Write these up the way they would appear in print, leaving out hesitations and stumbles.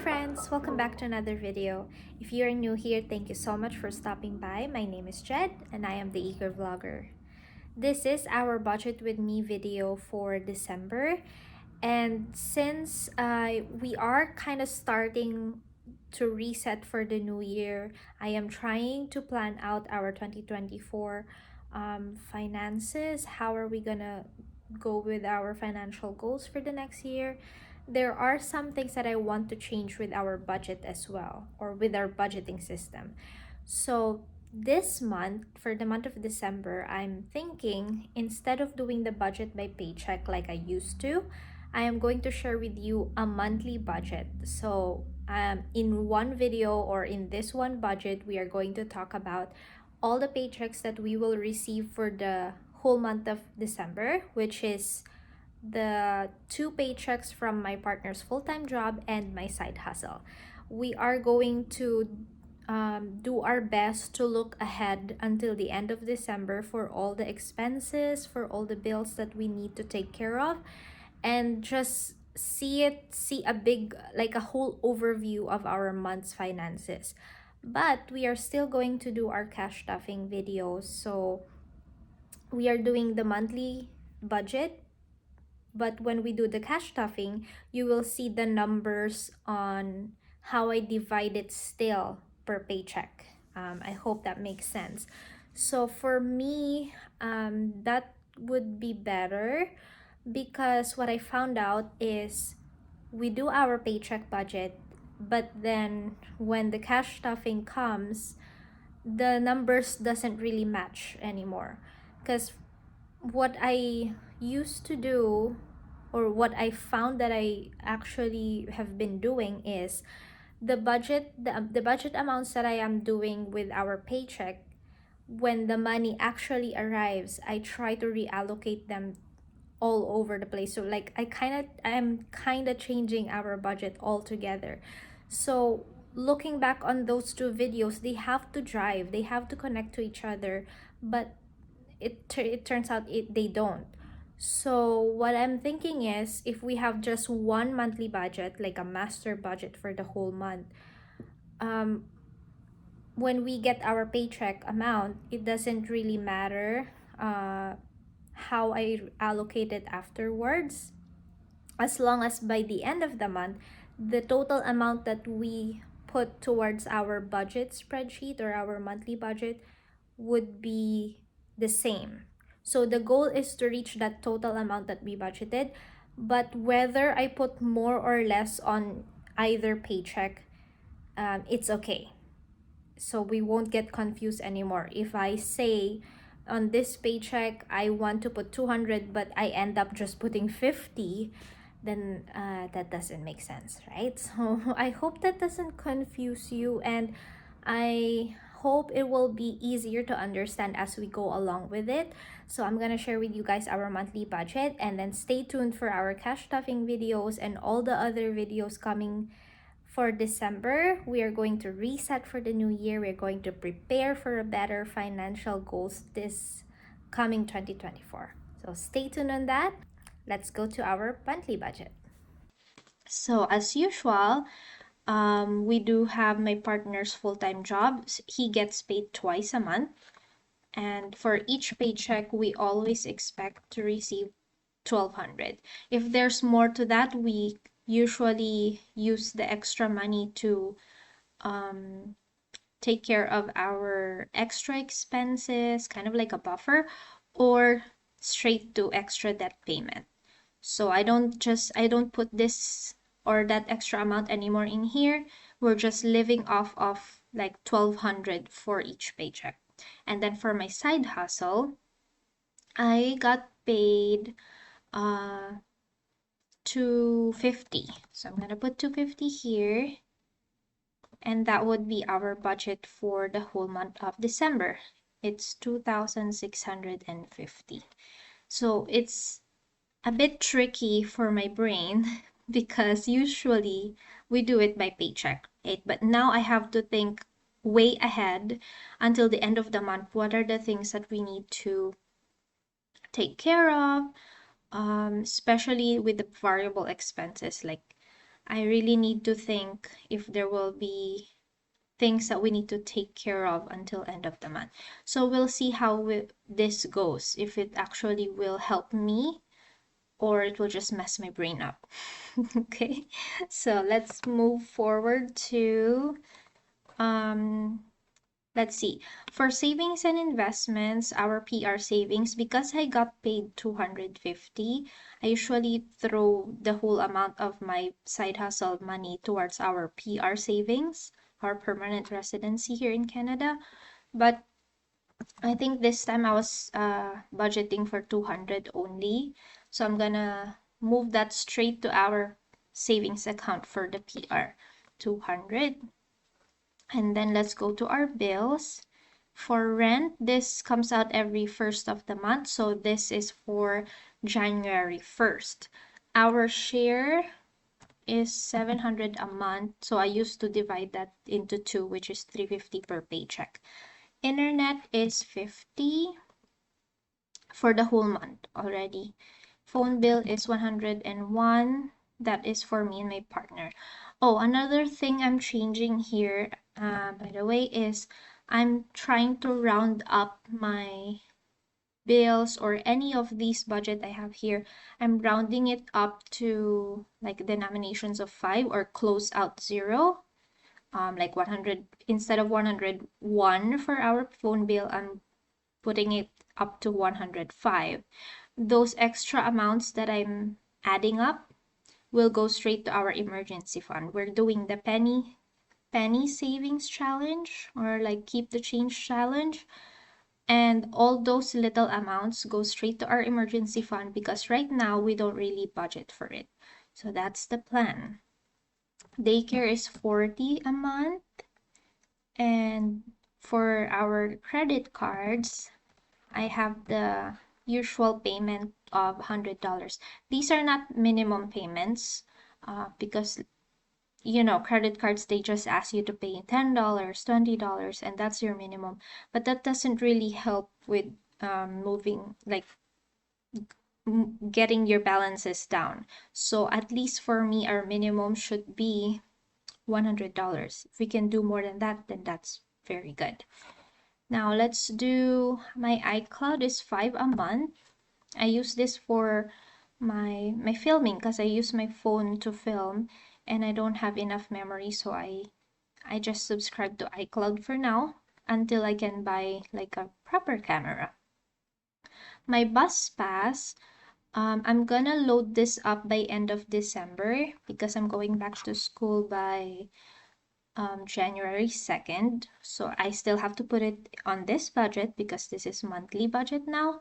friends, welcome back to another video. If you're new here, thank you so much for stopping by. My name is Jed and I am the Eager Vlogger. This is our budget with me video for December, and since we are kind of starting to reset for the new year, I am trying to plan out our 2024 finances. How are we gonna go with our financial goals for the next year? There are some things that I want to change with our budget as well, or with our budgeting system. So this month, for the month of December, I'm thinking instead of doing the budget by paycheck like I used to, I am going to share with you a monthly budget. So in one video, or in this one budget, we are going to talk about all the paychecks that we will receive for the whole month of December, which is the two paychecks from my partner's full-time job and my side hustle. We are going to do our best to look ahead until the end of December for all the expenses, for all the bills that we need to take care of, and just see a big, like a whole overview of our month's finances. But we are still going to do our cash stuffing videos. So we are doing the monthly budget, but when we do the cash stuffing, you will see the numbers on how I divide it still per paycheck. I hope that makes sense. So for me, that would be better, because what I found out is we do our paycheck budget, but then when the cash stuffing comes, the numbers doesn't really match anymore. Because what I used to do, or what I found that I actually have been doing, is the budget amounts that I am doing with our paycheck, when the money actually arrives, I try to reallocate them all over the place. So like I'm kind of changing our budget altogether. So looking back on those two videos, they have to drive, they have to connect to each other, but it turns out they don't. So what I'm thinking is, if we have just one monthly budget, like a master budget for the whole month, um, when we get our paycheck amount, it doesn't really matter how I allocate it afterwards, as long as by the end of the month, the total amount that we put towards our budget spreadsheet or our monthly budget would be the same. So the goal is to reach that total amount that we budgeted, but whether I put more or less on either paycheck, it's okay. So we won't get confused anymore. If I say on this paycheck I want to put 200, but I end up just putting 50, then that doesn't make sense, right? So I hope that doesn't confuse you, and I hope it will be easier to understand as we go along with it. So I'm gonna share with you guys our monthly budget, and then stay tuned for our cash stuffing videos and all the other videos coming for December. We are going to reset for the new year. We're going to prepare for a better financial goals this coming 2024. So stay tuned on that. Let's go to our monthly budget. So as usual, we do have my partner's full-time job. He gets paid twice a month, and for each paycheck we always expect to receive 1,200. If there's more to that, we usually use the extra money to take care of our extra expenses, kind of like a buffer, or straight to extra debt payment. So I don't put this or that extra amount anymore in here. We're just living off of like 1,200 for each paycheck. And then for my side hustle, I got paid 250. So I'm gonna put 250 here, and that would be our budget for the whole month of December. It's 2,650. So it's a bit tricky for my brain because usually we do it by paycheck, right? But now I have to think way ahead until the end of the month. What are the things that we need to take care of, especially with the variable expenses like I really need to think if there will be things that we need to take care of until end of the month. So we'll see how this goes, if it actually will help me or it will just mess my brain up. Okay, so let's move forward to let's see. For savings and investments, our PR savings, because I got paid 250, I usually throw the whole amount of my side hustle money towards our PR savings, our permanent residency here in Canada. But I think this time I was budgeting for 200 only. So I'm gonna move that straight to our savings account for the PR, 200. And then let's go to our bills. For rent, this comes out every first of the month. So this is for January 1st. Our share is 700 a month. So I used to divide that into two, which is 350 per paycheck. Internet is 50 for the whole month already. Phone bill is 101. That is for me and my partner. Oh, another thing I'm changing here, by the way, is I'm trying to round up my bills or any of these budget I have here. I'm rounding it up to like denominations of 5 or close out 0. Like 100, instead of 101 for our phone bill, I'm putting it up to 105. Those extra amounts that I'm adding up will go straight to our emergency fund. We're doing the penny savings challenge, or like keep the change challenge, and all those little amounts go straight to our emergency fund because right now we don't really budget for it. So that's the plan. Daycare is 40 a month, and for our credit cards, I have the usual payment of $100. These are not minimum payments, because credit cards, they just ask you to pay $10, $20, and that's your minimum. But that doesn't really help with moving, like getting your balances down. So at least for me, our minimum should be $100. If we can do more than that, then that's very good. Now let's do my iCloud is 5 a month. I use this for my filming because I use my phone to film and I don't have enough memory, so I just subscribe to iCloud for now until I can buy like a proper camera. My bus pass, I'm gonna load this up by end of December because I'm going back to school by January 2nd. So I still have to put it on this budget because this is monthly budget now.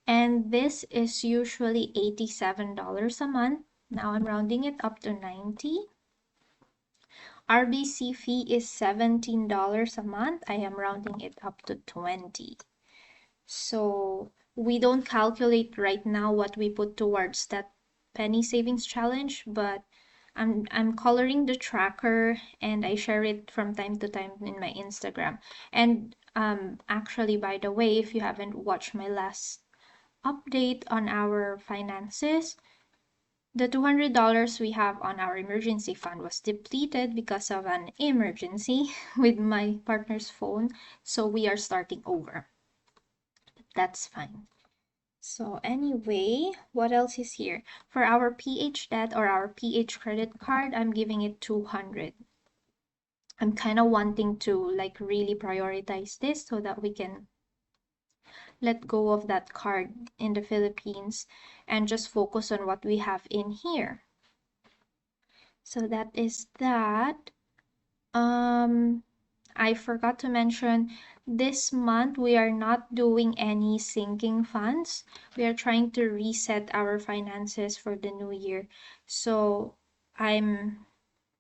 And this is usually $87 a month. Now I'm rounding it up to 90. RBC fee is $17 a month. I am rounding it up to 20. So we don't calculate right now what we put towards that penny savings challenge, but I'm coloring the tracker and I share it from time to time in my Instagram. And actually, by the way, if you haven't watched my last update on our finances, the $200 we have on our emergency fund was depleted because of an emergency with my partner's phone. So we are starting over. That's fine. So anyway, what else is here? For our PH debt or our PH credit card, I'm giving it 200. I'm kind of wanting to like really prioritize this so that we can let go of that card in the Philippines and just focus on what we have in here. So that is that. I forgot to mention, this month we are not doing any sinking funds. We are trying to reset our finances for the new year. So I'm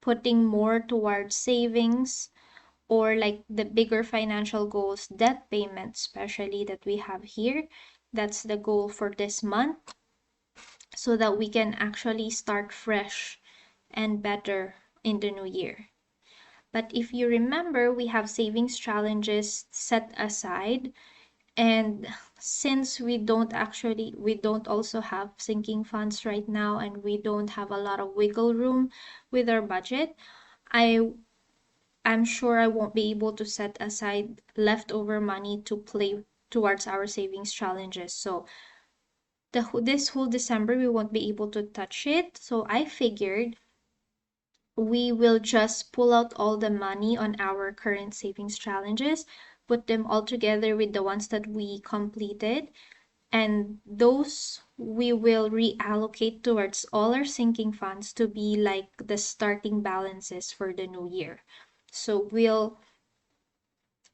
putting more towards savings or like the bigger financial goals, debt payment especially that we have here. That's the goal for this month so that we can actually start fresh and better in the new year. But if you remember, we have savings challenges set aside And since we don't also have sinking funds right now, and we don't have a lot of wiggle room with our budget, I'm sure I won't be able to set aside leftover money to play towards our savings challenges. So this whole December we won't be able to touch it. So I figured we will just pull out all the money on our current savings challenges, put them all together with the ones that we completed, and those we will reallocate towards all our sinking funds to be like the starting balances for the new year. So we'll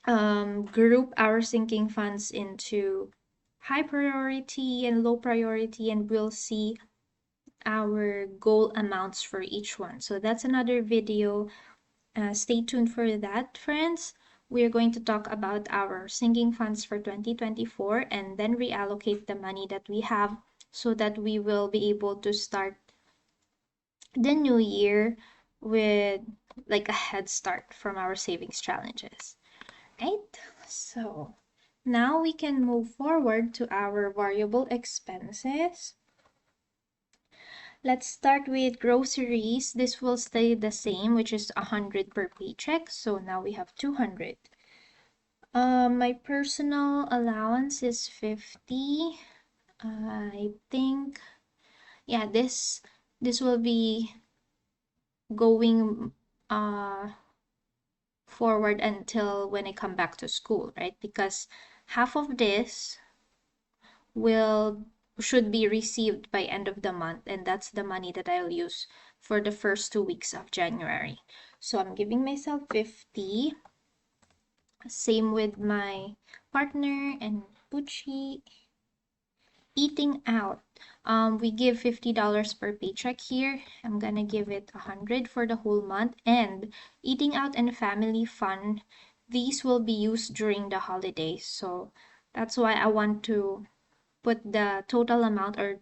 group our sinking funds into high priority and low priority, and we'll see our goal amounts for each one. So that's another video. Stay tuned for that, friends. We're going to talk about our sinking funds for 2024 and then reallocate the money that we have so that we will be able to start the new year with like a head start from our savings challenges. Right? So now we can move forward to our variable expenses. Let's start with groceries. This will stay the same, which is 100 per paycheck. So now we have 200. My personal allowance is 50. I think, yeah, this will be going forward until when I come back to school, right? Because half of this will should be received by end of the month, and that's the money that I'll use for the first 2 weeks of January. So I'm giving myself 50. Same with my partner and Pucci. Eating out. We give $50 per paycheck here. I'm gonna give it 100 for the whole month. And eating out and family fun, these will be used during the holidays. So that's why I want to put the total amount, or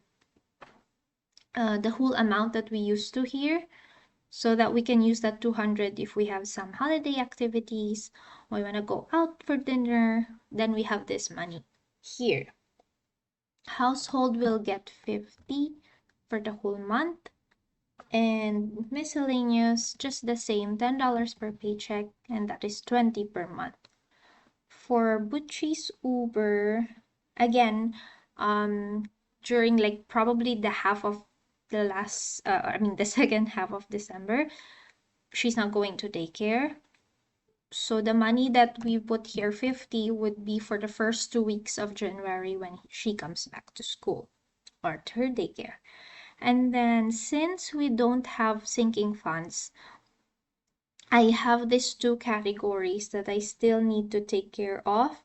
the whole amount that we used to here, so that we can use that 200 if we have some holiday activities or we want to go out for dinner. Then we have this money here. Household will get 50 for the whole month, and miscellaneous just the same, $10 per paycheck, and that is 20 per month. For Butchie's Uber, again, during like probably the half of the second half of December, she's not going to daycare. So the money that we put here, 50, would be for the first 2 weeks of January when she comes back to school or to her daycare. And then since we don't have sinking funds, I have these two categories that I still need to take care of.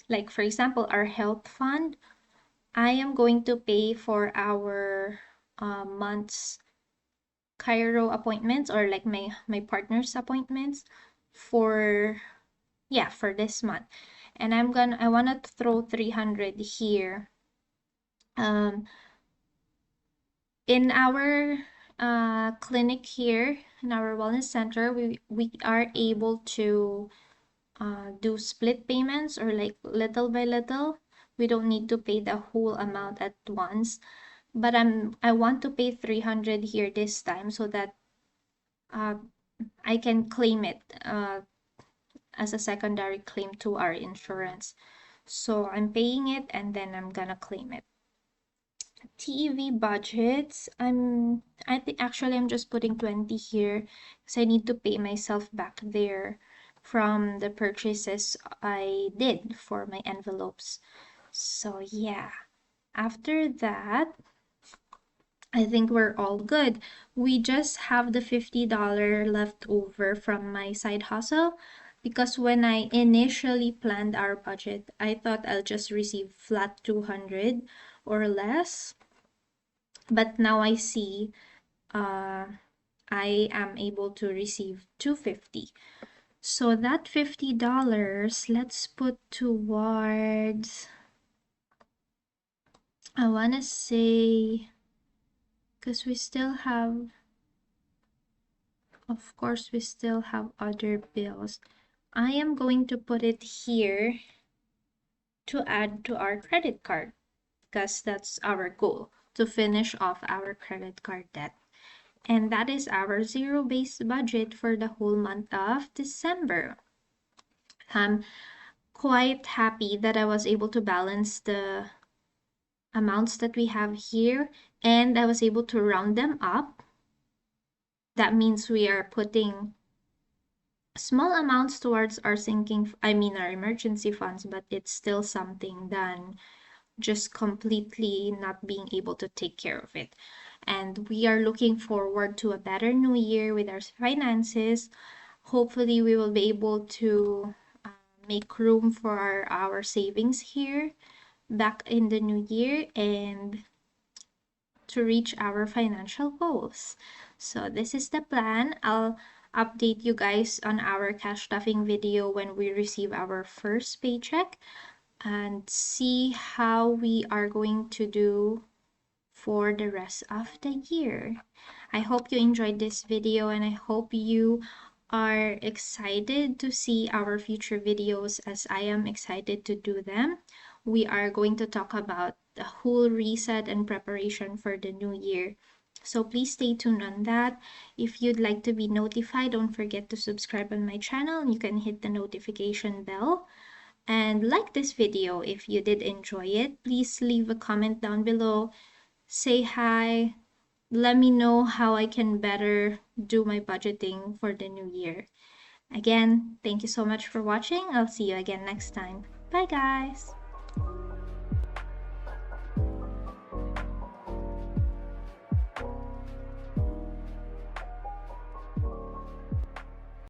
Like, for example, our health fund, I am going to pay for our month's chiro appointments, or like my partner's appointments for this month. And I want to throw 300 here. In our clinic here in our wellness center, we are able to do split payments, or like little by little. We don't need to pay the whole amount at once, but I want to pay 300 here this time so that I can claim it as a secondary claim to our insurance. So I'm paying it and then I'm gonna claim it. TV budgets, I think actually I'm just putting 20 here because I need to pay myself back there from the purchases I did for my envelopes. So yeah, after that, I think we're all good. We just have the $50 left over from my side hustle, because when I initially planned our budget, I thought I'll just receive flat 200 or less. But now I see I am able to receive 250. So that $50, let's put towards, I want to say, because we still have, of course, we still have other bills. I am going to put it here to add to our credit card, because that's our goal, to finish off our credit card debt. And that is our zero-based budget for the whole month of December. I'm quite happy that I was able to balance the amounts that we have here, and I was able to round them up. That means we are putting small amounts towards our our emergency funds, but it's still something than just completely not being able to take care of it. And we are looking forward to a better new year with our finances. Hopefully, we will be able to make room for our savings here back in the new year and to reach our financial goals. So this is the plan. I'll update you guys on our cash stuffing video when we receive our first paycheck and see how we are going to do for the rest of the year. I hope you enjoyed this video and I hope you are excited to see our future videos as I am excited to do them. We are going to talk about the whole reset and preparation for the new year. So please stay tuned on that. If you'd like to be notified, don't forget to subscribe on my channel. You can hit the notification bell and like this video if you did enjoy it. Please leave a comment down below. Say hi. Let me know how I can better do my budgeting for the new year. Again, thank you so much for watching. I'll see you again next time. Bye guys!